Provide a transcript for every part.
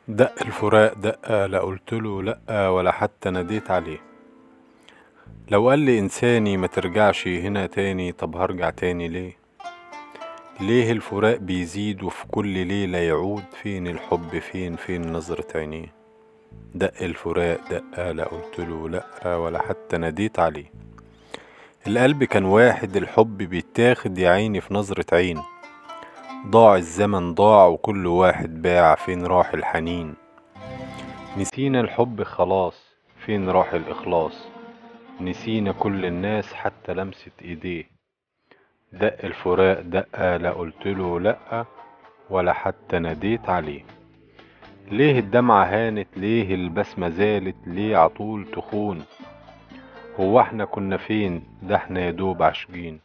دق الفراق دقة، لا قلتله لأ ولا حتى ناديت عليه. لو قال لي إنساني ما ترجعش هنا تاني، طب هرجع تاني ليه؟ ليه الفراق بيزيد وفي كل ليلة يعود؟ فين الحب؟ فين نظرة عينيه؟ دق الفراق دقة، لا قلتله لأ ولا حتى ناديت عليه. القلب كان واحد، الحب بيتاخد يا عيني في نظرة عين. ضاع الزمن ضاع وكل واحد باع، فين راح الحنين؟ نسينا الحب خلاص، فين راح الإخلاص؟ نسينا كل الناس حتى لمسة ايديه. دق الفراق دقة، لا قلتله لأ ولا حتى ناديت عليه. ليه الدمعة هانت؟ ليه البسمة زالت؟ ليه عطول تخون؟ هو احنا كنا فين؟ ده احنا يدوب عاشقين.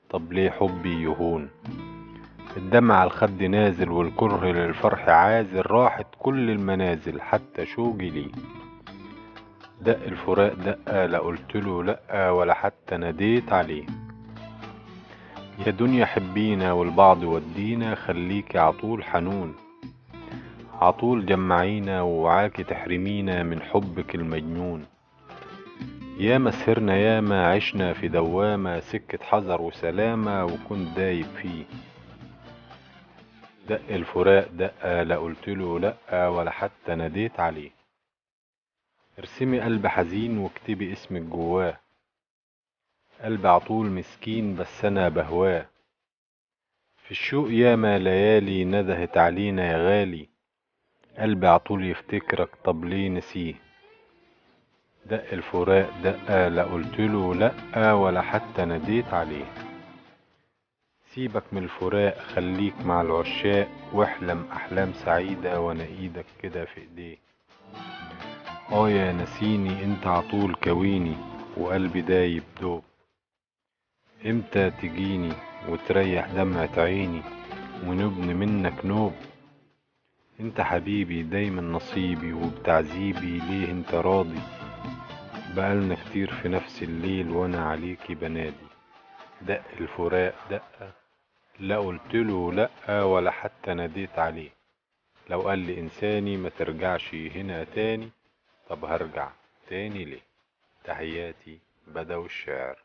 طب ليه حبي يهون؟ الدمع على الخد نازل والكره للفرح عازل، راحت كل المنازل حتى شوقي ليه. دق الفراق دقة، لا قلتله لأ ولا حتى ناديت عليه. يا دنيا حبينا والبعض ودينا، خليكي عطول حنون. عطول جمعينا ووعاكي تحرمينا من حبك المجنون. ياما سهرنا ياما عشنا في دوامة، سكة حذر وسلامة وكنت دايب فيه. دق الفراق دقة، لا قلتله لأ ولا حتى ناديت عليه. ارسمي قلب حزين واكتبي اسمك جواه. قلب عطول مسكين بس انا بهواه. في الشوق ياما ليالي ندهت علينا يا غالي. قلبي عطول يفتكرك، طب ليه نسيه؟ دق الفراق دقة، لا قلتله لأ ولا حتى ناديت عليه. سيبك من الفراق، خليك مع العشاق واحلم أحلام سعيدة وانا ايدك كده في ايديه. يا نسيني انت عطول كويني وقلبي دايب دوب. امتى تجيني وتريح دمعة عيني ونبني منك نوب؟ انت حبيبي دايما نصيبي وبتعذيبي، ليه انت راضي؟ بقالنا كتير في نفس الليل وانا عليكي بنادي. دق الفراق دقة، لا قلتله لأ ولا حتى ناديت عليه. لو قال لي إنساني ما ترجعش هنا تاني، طب هرجع تاني ليه؟ تحياتي بدوي الشعر.